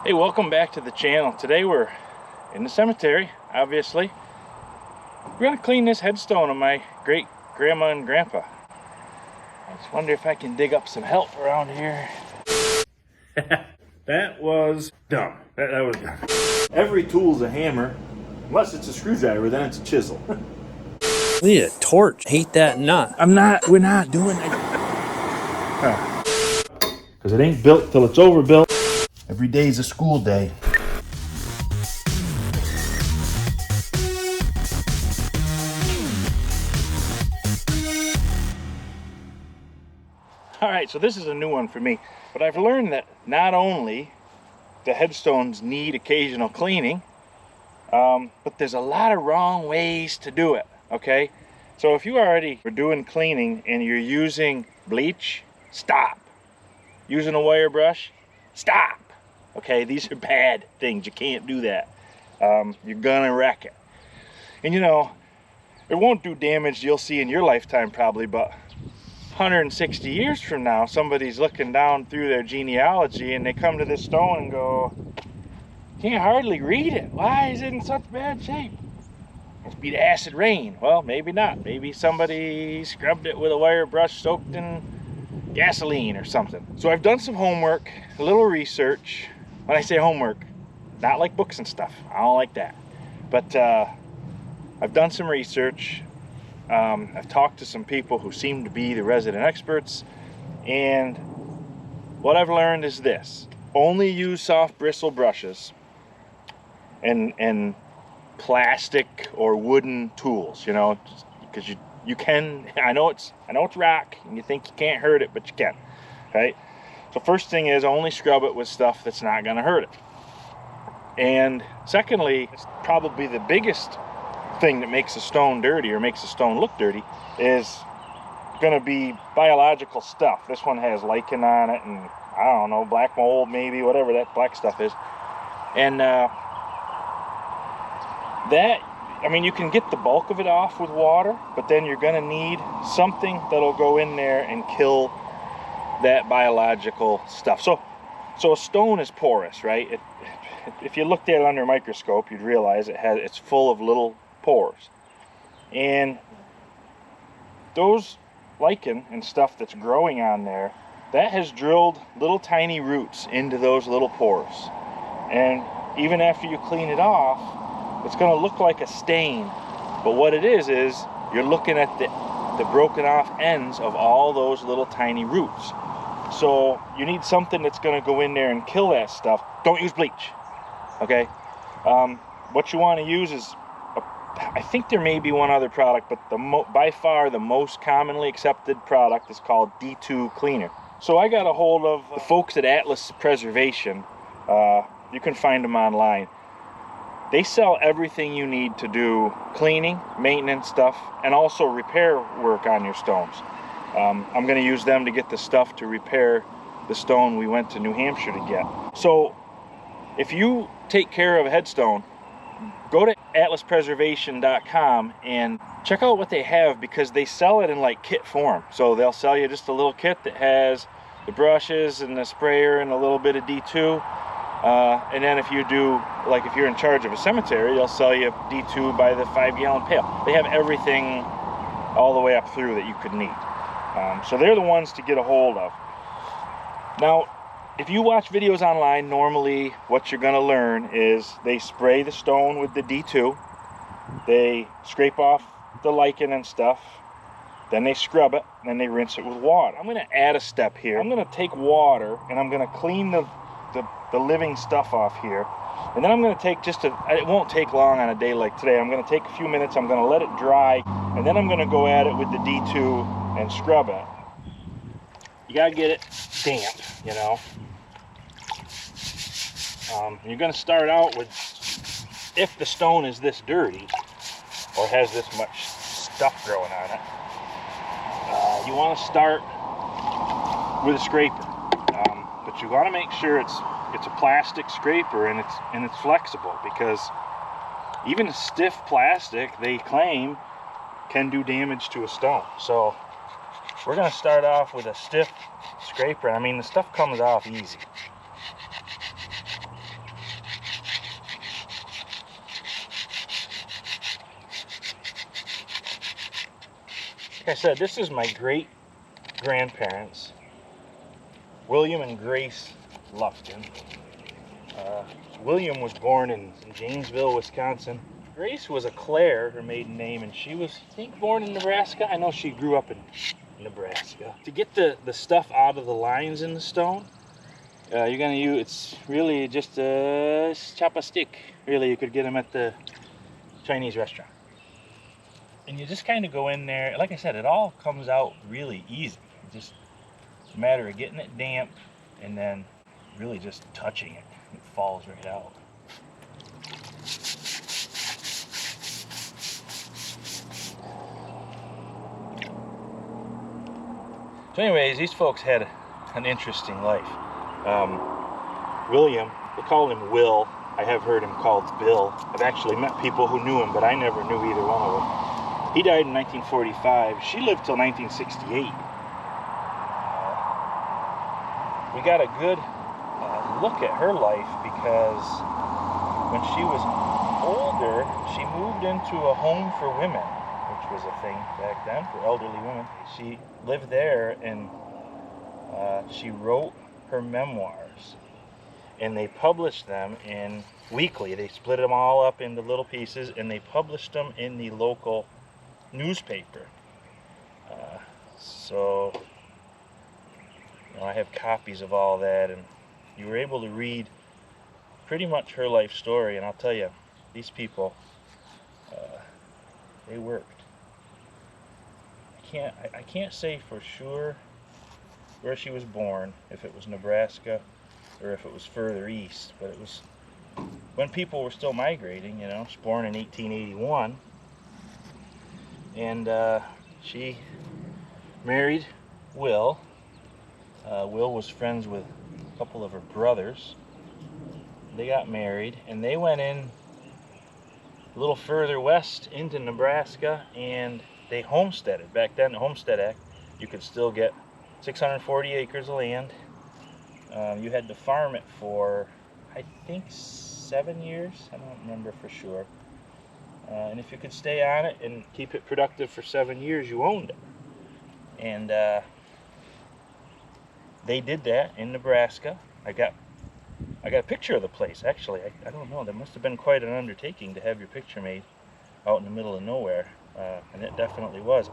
Hey, welcome back to the channel. Today we're in the cemetery, obviously. We're gonna clean this headstone of my great grandma and grandpa. I just wonder if I can dig up some help around here. That was dumb. That was dumb. Every tool's a hammer, unless it's a screwdriver, then it's a chisel. We need a torch. Hate that nut. We're not doing that. Because it ain't built till it's overbuilt. Every day's a school day. Alright, so this is a new one for me, but I've learned that not only the headstones need occasional cleaning, but there's a lot of wrong ways to do it, okay? So if you already are doing cleaning and you're using bleach, stop. Using a wire brush, stop. Okay, these are bad things. You can't do that. You're gonna wreck it. And you know, it won't do damage you'll see in your lifetime probably, but 160 years from now, somebody's looking down through their genealogy and they come to this stone and go, can't hardly read it. Why is it in such bad shape? Must be the acid rain. Well, maybe not. Maybe somebody scrubbed it with a wire brush soaked in gasoline or something. So I've done some homework, a little research. When I say homework, not like books and stuff. I don't like that. But I've done some research. I've talked to some people who seem to be the resident experts, and what I've learned is this: only use soft bristle brushes and plastic or wooden tools, you know, because you can, I know it's rock and you think you can't hurt it, but you can, right? So first thing is, only scrub it with stuff that's not going to hurt it. And secondly, it's probably the biggest thing that makes a stone dirty or makes a stone look dirty is going to be biological stuff. This one has lichen on it and I don't know, black mold maybe, whatever that black stuff is. And that, I mean, you can get the bulk of it off with water, but then you're going to need something that'll go in there and kill that biological stuff. So a stone is porous, right? If you looked at it under a microscope, you'd realize it's full of little pores. And those lichen and stuff that's growing on there, that has drilled little tiny roots into those little pores. And even after you clean it off, it's going to look like a stain, but what it is you're looking at the broken off ends of all those little tiny roots. So you need something that's going to go in there and kill that stuff. Don't use bleach, okay? What you want to use is, I think there may be one other product, but by far the most commonly accepted product is called D2 cleaner. So I got a hold of the folks at Atlas Preservation. You can find them online. They sell everything you need to do cleaning, maintenance stuff, and also repair work on your stones. I'm going to use them to get the stuff to repair the stone we went to New Hampshire to get. So if you take care of a headstone, go to atlaspreservation.com and check out what they have, because they sell it in like kit form. So they'll sell you just a little kit that has the brushes and the sprayer and a little bit of D2. And then if you're in charge of a cemetery, they'll sell you D2 by the 5-gallon pail. They have everything all the way up through that you could need. So they're the ones to get a hold of. Now, if you watch videos online, normally what you're going to learn is they spray the stone with the D2. They scrape off the lichen and stuff. Then they scrub it, and then they rinse it with water. I'm going to add a step here. I'm going to take water, and I'm going to clean the living stuff off here, and then I'm going to take it won't take long on a day like today. I'm going to take a few minutes, I'm going to let it dry, and then I'm going to go at it with the D2 and scrub it. You got to get it damp, you know. You're going to start out with, if the stone is this dirty or has this much stuff growing on it, you want to start with a scraper, but you want to make sure it's a plastic scraper and it's flexible, because even stiff plastic, they claim, can do damage to a stone. So we're going to start off with a stiff scraper. I mean, the stuff comes off easy. I said, this is my great-grandparents, William and Grace Lufkin. William was born in Janesville, Wisconsin. Grace was a Clare, her maiden name, and she was, I think, born in Nebraska. I know she grew up in Nebraska. To get the stuff out of the lines in the stone, you're gonna use, it's really just a chop a stick. Really, you could get them at the Chinese restaurant. And you just kind of go in there. Like I said, it all comes out really easy. It's just a matter of getting it damp and then really just touching it. It falls right out. So anyways, these folks had an interesting life. William, they called him Will. I have heard him called Bill. I've actually met people who knew him, but I never knew either one of them. He died in 1945. She lived till 1968. We got a good look at her life because when she was older, she moved into a home for women, which was a thing back then for elderly women. She lived there and she wrote her memoirs, and they published them in weekly. They split them all up into little pieces and they published them in the local newspaper. So you know, I have copies of all that, and you were able to read pretty much her life story. And I'll tell you, these people, they worked. I can't say for sure where she was born, if it was Nebraska or if it was further east, but it was when people were still migrating. You know, she was born in 1881, and she married Will. Will was friends with a couple of her brothers. They got married, and they went in a little further west into Nebraska, and they homesteaded. Back then, the Homestead Act, you could still get 640 acres of land. You had to farm it for, I think, 7 years. I don't remember for sure. And if you could stay on it and keep it productive for 7 years, you owned it. And they did that in Nebraska. I got a picture of the place, actually. I don't know, that must have been quite an undertaking to have your picture made out in the middle of nowhere. And it definitely was.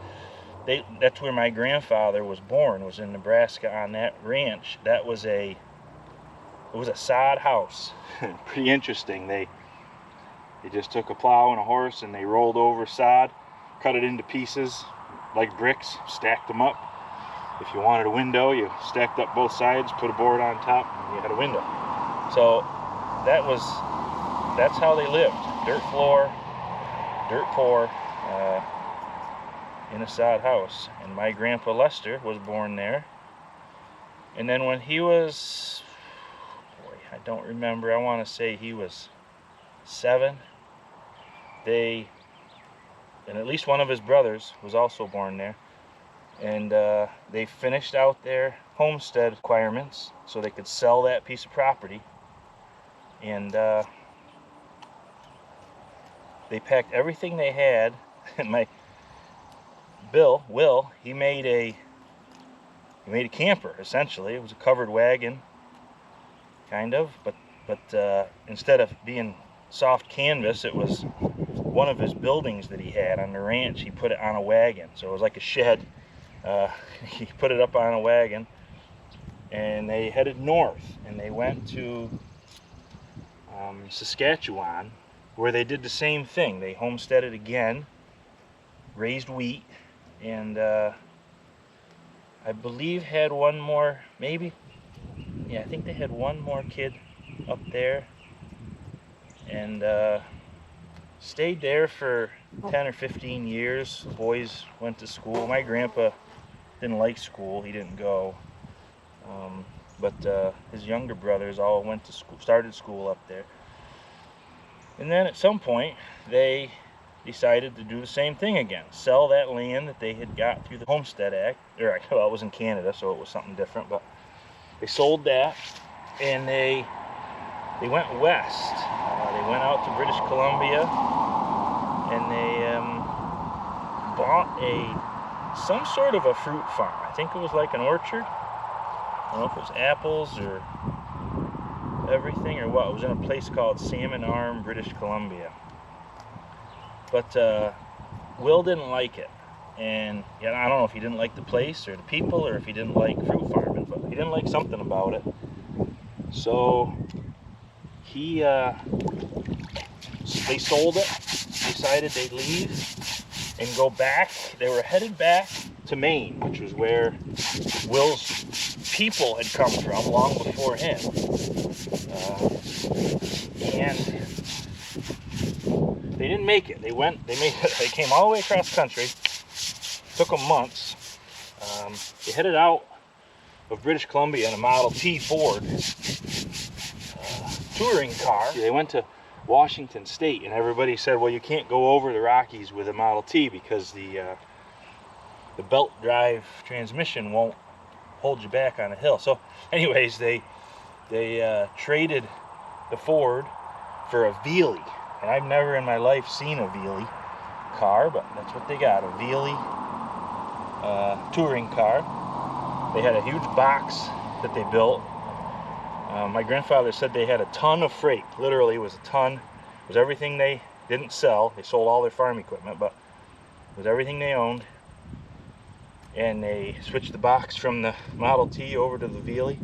That's where my grandfather was born, was in Nebraska on that ranch. It was a sod house. Pretty interesting. They just took a plow and a horse and they rolled over sod, cut it into pieces like bricks, stacked them up. If you wanted a window, you stacked up both sides, put a board on top, and you had a window. So that's how they lived. Dirt floor, dirt poor, in a sod house. And my grandpa Lester was born there. And then when he was, boy, I don't remember, I want to say he was 7, and at least one of his brothers was also born there. And they finished out their homestead requirements so they could sell that piece of property. And they packed everything they had. And my Will, he made a camper, essentially. It was a covered wagon, kind of, but instead of being soft canvas, it was one of his buildings that he had on the ranch. He put it on a wagon, so it was like a shed. He put it up on a wagon, and they headed north, and they went to Saskatchewan, where they did the same thing. They homesteaded again, raised wheat, and I believe had one more, maybe, yeah, I think they had one more kid up there, and stayed there for 10 or 15 years. The boys went to school. My grandpa didn't like school, he didn't go, but his younger brothers all went to school, started school up there. And then at some point they decided to do the same thing again, sell that land that they had got through the Homestead Act, or well, it was in Canada, so it was something different, but they sold that, and they went west. They went out to British Columbia, and they bought a some sort of a fruit farm. I think it was like an orchard. I don't know if it was apples or everything or what. It was in a place called Salmon Arm, British Columbia. But Will didn't like it. And yeah, I don't know if he didn't like the place or the people or if he didn't like fruit farming, but he didn't like something about it. So they sold it, decided they'd leave and go back. They were headed back to Maine, which was where Will's people had come from long before him. And they didn't make it. They came all the way across country. Took them months. They headed out of British Columbia in a Model T Ford touring car. They went to Washington State, and everybody said, well, you can't go over the Rockies with a Model T because the belt drive transmission won't hold you back on a hill. So anyways, they traded the Ford for a Veely, and I've never in my life seen a Veely car, but that's what they got, a Veely touring car. They had a huge box that they built. My grandfather said they had a ton of freight. Literally, it was a ton. It was everything they didn't sell. They sold all their farm equipment, but it was everything they owned. And they switched the box from the Model T over to the Veely,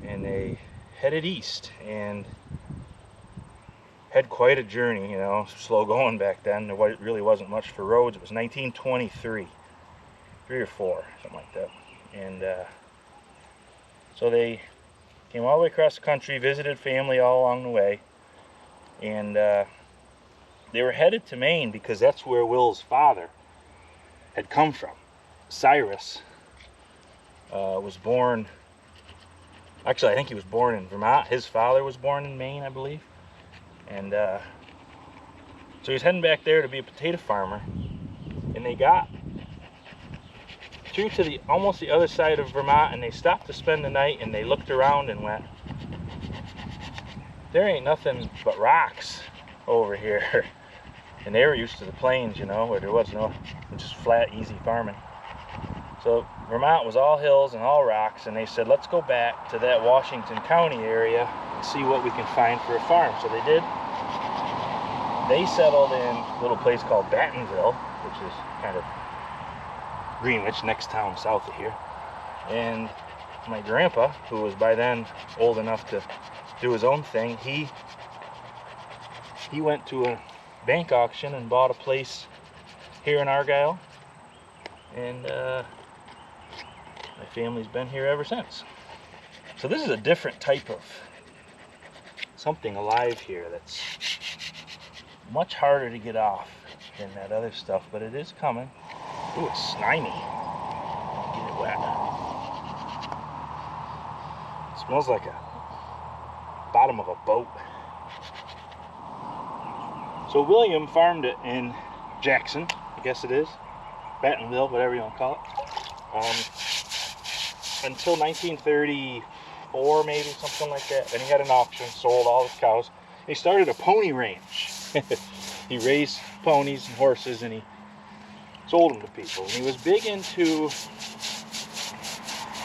and they headed east and had quite a journey, you know, slow going back then. There really wasn't much for roads. It was 1923, 3 or 4, something like that. And so they came all the way across the country, visited family all along the way, and they were headed to Maine because that's where Will's father had come from. Cyrus was born, actually I think he was born in Vermont. His father was born in Maine, I believe. And so he was heading back there to be a potato farmer, and they got through to almost the other side of Vermont, and they stopped to spend the night, and they looked around and went, there ain't nothing but rocks over here. And they were used to the plains, you know, where there was no just flat, easy farming. So Vermont was all hills and all rocks, and they said, let's go back to that Washington County area and see what we can find for a farm. So they did. They settled in a little place called Battenville, which is kind of Greenwich, next town south of here. And my grandpa, who was by then old enough to do his own thing, he went to a bank auction and bought a place here in Argyle, and my family's been here ever since. So this is a different type of something alive here that's much harder to get off than that other stuff, but it is coming. Ooh, it's slimy. Get it wet. It smells like a bottom of a boat. So William farmed it in Jackson, I guess it is, Battenville, whatever you want to call it, until 1934, maybe, something like that. Then he had an auction, sold all his cows. He started a pony ranch. He raised ponies and horses, and he sold them to people. And he was big into,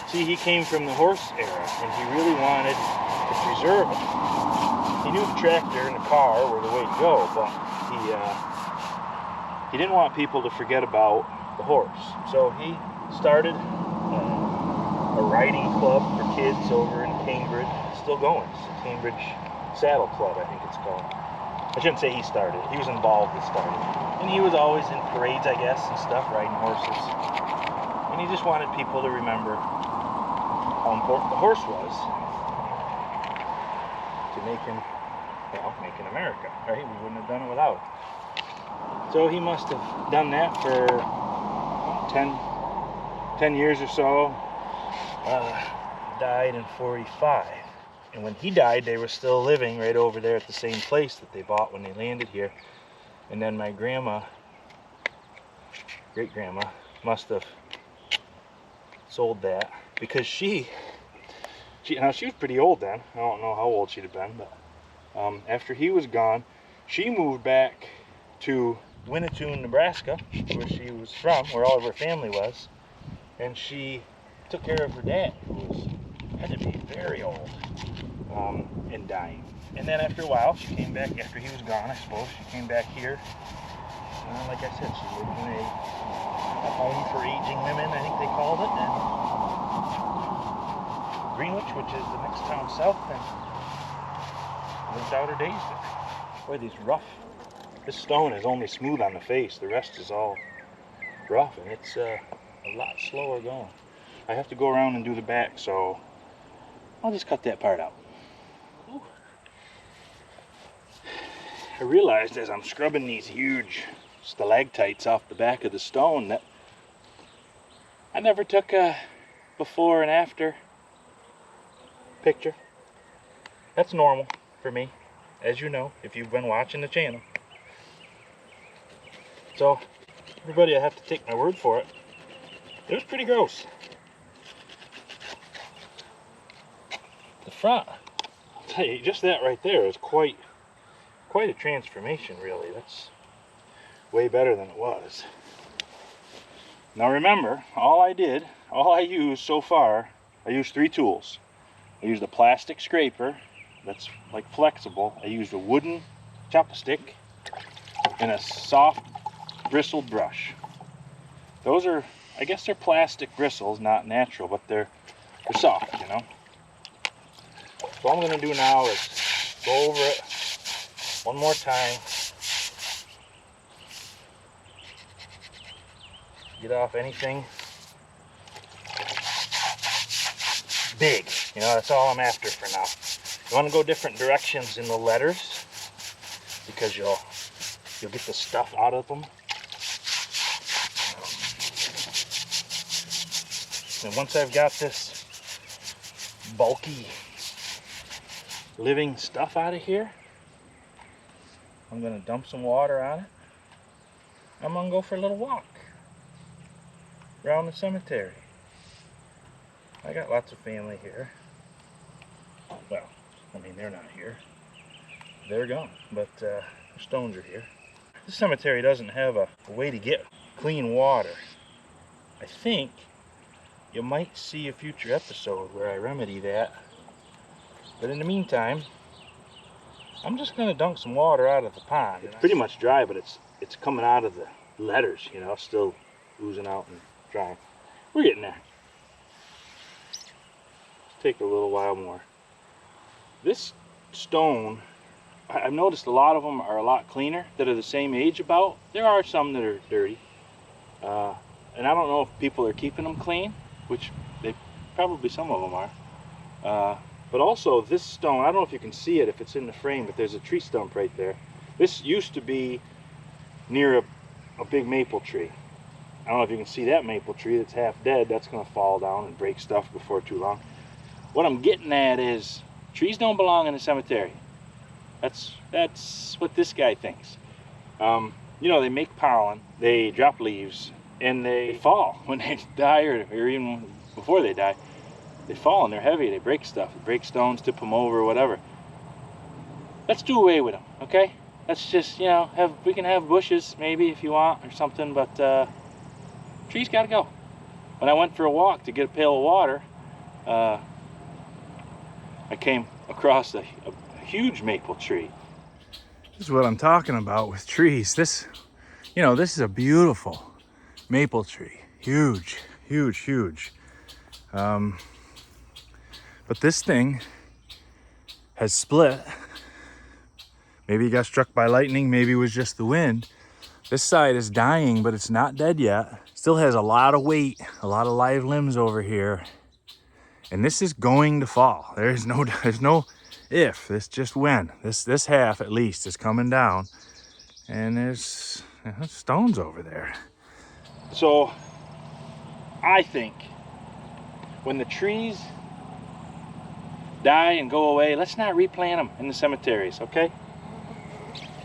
see, he came from the horse era, and he really wanted to preserve them. He knew the tractor and the car were the way to go, but he didn't want people to forget about the horse. So he started a riding club for kids over in Cambridge. It's still going. It's the Cambridge Saddle Club, I think it's called. I shouldn't say he started. He was involved with starting it. And he was always in parades, I guess, and stuff, riding horses. And he just wanted people to remember how important the horse was to making America, right? We wouldn't have done it without it. So he must have done that for 10 years or so. Died in 45. And when he died, they were still living right over there at the same place that they bought when they landed here. And then my grandma, great-grandma, must have sold that because she was pretty old then. I don't know how old she'd have been, but after he was gone, she moved back to Winnetoon, Nebraska, where she was from, where all of her family was, and she took care of her dad, who had to be very old and dying. And then after a while, she came back, after he was gone, I suppose, she came back here. Like I said, she lived in a home for aging women, I think they called it, in Greenwich, which is the next town south, and lived out her days there. Boy, these rough, this stone is only smooth on the face, the rest is all rough, and it's a lot slower going. I have to go around and do the back, so I'll just cut that part out. Ooh. I realized as I'm scrubbing these huge stalactites off the back of the stone that I never took a before and after picture. That's normal for me, as you know, if you've been watching the channel. So, everybody, I have to take my word for it. It was pretty gross. The front, I'll tell you, just that right there is quite a transformation, really. That's way better than it was. Now remember, all I used so far, I used 3 tools. I used a plastic scraper that's like flexible. I used a wooden chopstick and a soft bristled brush. Those are, I guess they're plastic bristles, not natural, but they're soft, you know. So all I'm going to do now is go over it one more time. Get off anything big, you know, that's all I'm after for now. You want to go different directions in the letters because you'll get the stuff out of them. And once I've got this bulky living stuff out of here, I'm going to dump some water on it. I'm going to go for a little walk around the cemetery. I got lots of family here. Well, I mean, they're not here. They're gone, but their stones are here. This cemetery doesn't have a way to get clean water. I think you might see a future episode where I remedy that. But in the meantime, I'm just going to dunk some water out of the pond. It's pretty much dry, but it's coming out of the letters, you know, still oozing out and drying. We're getting there. Take a little while more. This stone, I've noticed a lot of them are a lot cleaner that are the same age about. There are some that are dirty. And I don't know if people are keeping them clean, which they probably some of them are. But also this stone, I don't know if you can see it if it's in the frame, but there's a tree stump right there. This used to be near a big maple tree. I don't know if you can see that maple tree that's half dead. That's going to fall down and break stuff before too long. What I'm getting at is trees don't belong in the cemetery. That's what this guy thinks. You know, they make pollen, they drop leaves, and they fall when they die, or even before they die. They fall and they're heavy, they break stuff, they break stones, tip them over, whatever. Let's do away with them, okay? Let's just, you know, we can have bushes maybe if you want or something, but trees gotta go. When I went for a walk to get a pail of water, I came across a huge maple tree. This is what I'm talking about with trees. This, you know, this is a beautiful maple tree. Huge, huge, huge. But this thing has split. Maybe it got struck by lightning, maybe it was just the wind. This side is dying, but it's not dead yet. Still has a lot of weight, a lot of live limbs over here. And this is going to fall. There's no if, it's just when. This half at least is coming down. And there's stones over there. So I think when the trees die and go away, let's not replant them in the cemeteries, okay?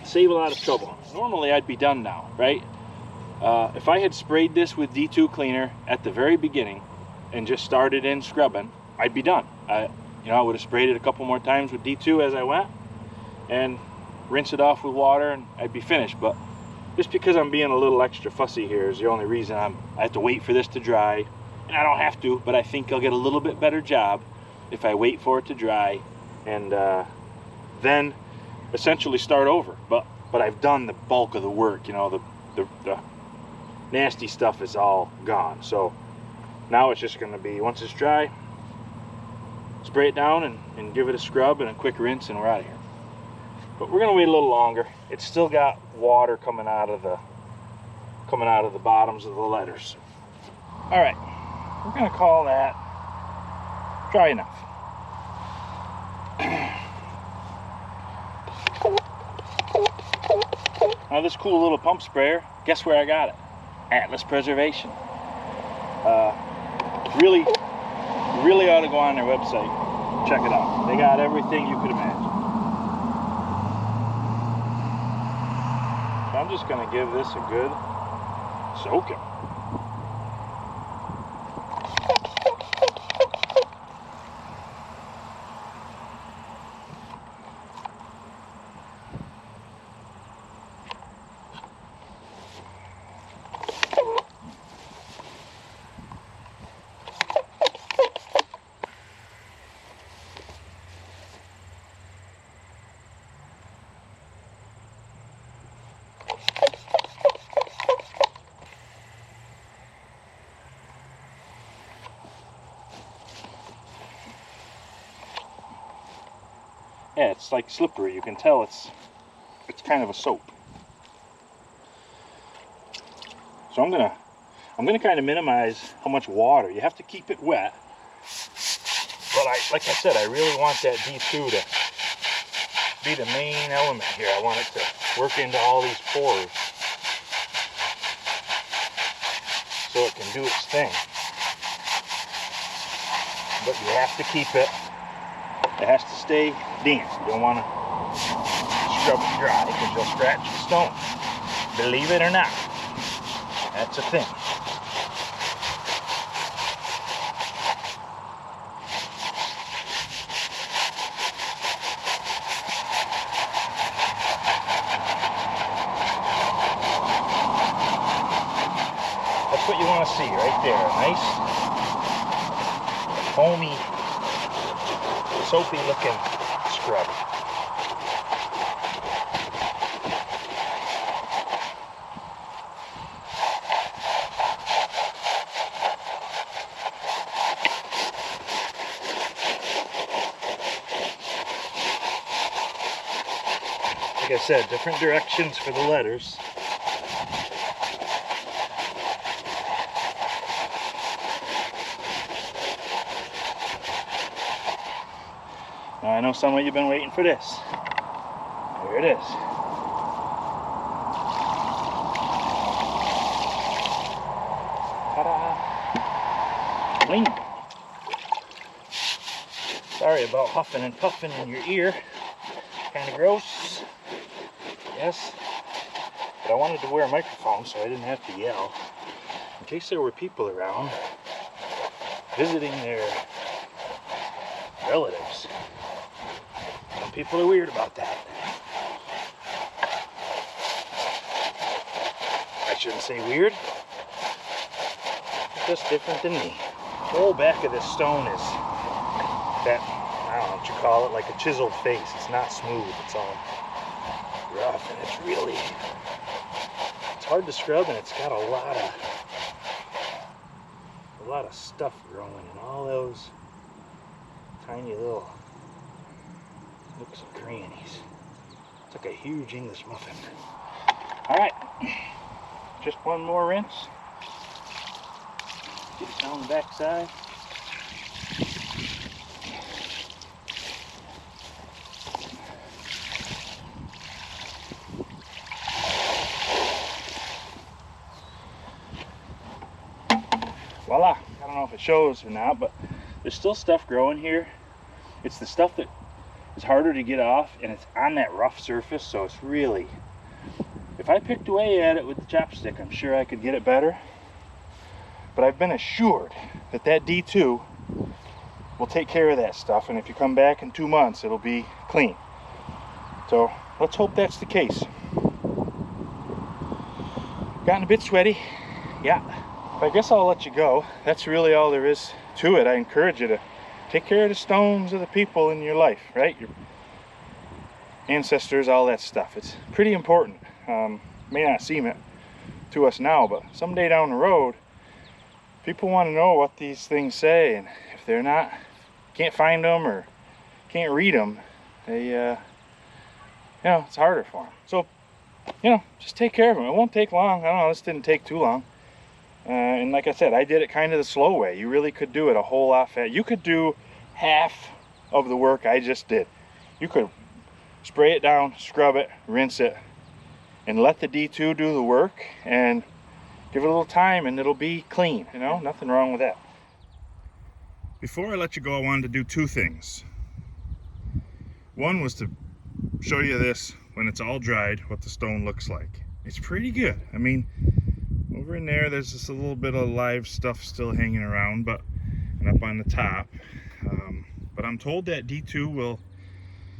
Save a lot of trouble. Normally I'd be done now, right? If I had sprayed this with D2 cleaner at the very beginning and just started in scrubbing, I'd be done. I would have sprayed it a couple more times with D2 as I went and rinse it off with water and I'd be finished. But just because I'm being a little extra fussy here is the only reason I have to wait for this to dry. And I don't have to, but I think I'll get a little bit better job if I wait for it to dry and then essentially start over. But I've done the bulk of the work, you know, the nasty stuff is all gone. So now it's just gonna be, once it's dry, spray it down and give it a scrub and a quick rinse, and we're out of here. But we're gonna wait a little longer. It's still got water coming out of the bottoms of the letters. All right, we're gonna call that dry enough. Now this cool little pump sprayer, guess where I got it? Atlas Preservation. Really ought to go on their website, check it out. They got everything you could imagine. So I'm just gonna give this a good soaking. Yeah, it's like slippery. You can tell it's kind of a soap. So I'm gonna kind of minimize how much water. You have to keep it wet. But like I said, I really want that D2 to be the main element here. I want it to work into all these pores so it can do its thing. But you have to keep it. It has to stay damp. You don't want to scrub it dry because you'll scratch the stone. Believe it or not, that's a thing. That's what you want to see right there. A nice, foamy, soapy looking scrub. Like I said, different directions for the letters. Now, I know some of you have been waiting for this. Here it is. Ta-da! Clean. Sorry about huffing and puffing in your ear. Kind of gross. Yes. But I wanted to wear a microphone so I didn't have to yell. In case there were people around visiting their relatives. Some people are weird about that. I shouldn't say weird. They're just different than me. The whole back of this stone is that, I don't know what you call it, like a chiseled face. It's not smooth, it's all rough, and it's hard to scrub, and it's got a lot of stuff growing in all those tiny little nooks and crannies. It's like a huge English muffin. All right, just one more rinse. Get it down the back side. Voila. I don't know if it shows or not, but there's still stuff growing here. It's the stuff that is harder to get off, and it's on that rough surface, so it's really, if I picked away at it with the chopstick, I'm sure I could get it better. But I've been assured that that D2 will take care of that stuff, and if you come back in 2 months, it'll be clean. So let's hope that's the case. Gotten a bit sweaty. Yeah. But I guess I'll let you go. That's really all there is to it. I encourage you to take care of the stones of the people in your life, right? Your ancestors, all that stuff. It's pretty important. May not seem it to us now, but someday down the road, people want to know what these things say, and if they're not, can't find them or can't read them, they, you know, it's harder for them. So, you know, just take care of them. It won't take long. I don't know, this didn't take too long. And like I said, I did it kind of the slow way. You really could do it a whole lot faster. You could do half of the work I just did. You could spray it down, scrub it, rinse it, and let the D2 do the work, and give it a little time and it'll be clean. You know, nothing wrong with that. Before I let you go, I wanted to do two things. One was to show you this when it's all dried, what the stone looks like. It's pretty good. I mean, over in there's just a little bit of live stuff still hanging around, and up on the top. But I'm told that D2 will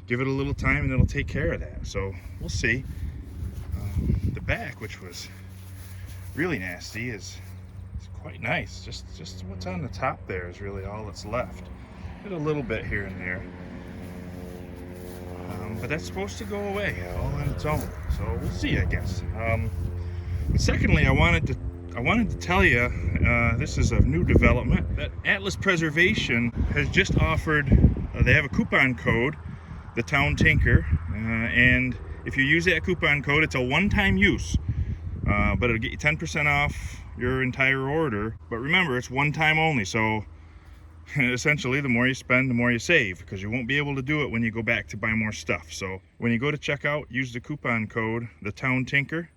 give it a little time and it'll take care of that. So we'll see. The back, which was really nasty, is quite nice. Just what's on the top there is really all that's left. Did a little bit here and there. But that's supposed to go away all on its own. So we'll see, I guess. But secondly, I wanted to tell you, this is a new development, that Atlas Preservation has just offered, they have a coupon code, the Town Tinker, and if you use that coupon code, it's a one-time use, but it'll get you 10% off your entire order. But remember, it's one time only, so essentially the more you spend, the more you save, because you won't be able to do it when you go back to buy more stuff. So when you go to checkout, use the coupon code, the Town Tinker,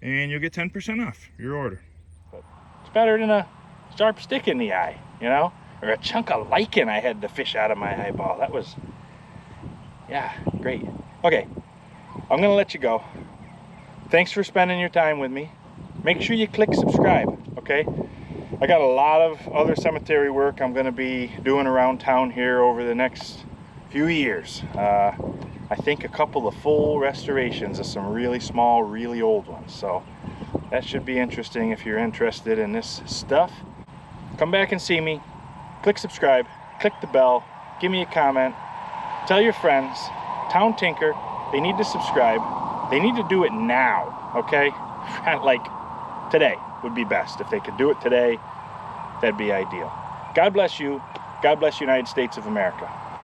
and you'll get 10% off your order. But it's better than a sharp stick in the eye, you know, or a chunk of lichen I had to fish out of my eyeball. That was, yeah, great. Okay, I'm gonna let you go. Thanks for spending your time with me. Make sure you click subscribe, okay? I got a lot of other cemetery work I'm gonna be doing around town here over the next few years. I think a couple of full restorations of some really small, really old ones. So that should be interesting if you're interested in this stuff. Come back and see me. Click subscribe, click the bell, give me a comment, tell your friends, Town Tinker, they need to subscribe. They need to do it now, okay? Like today would be best. If they could do it today, that'd be ideal. God bless you. God bless the United States of America.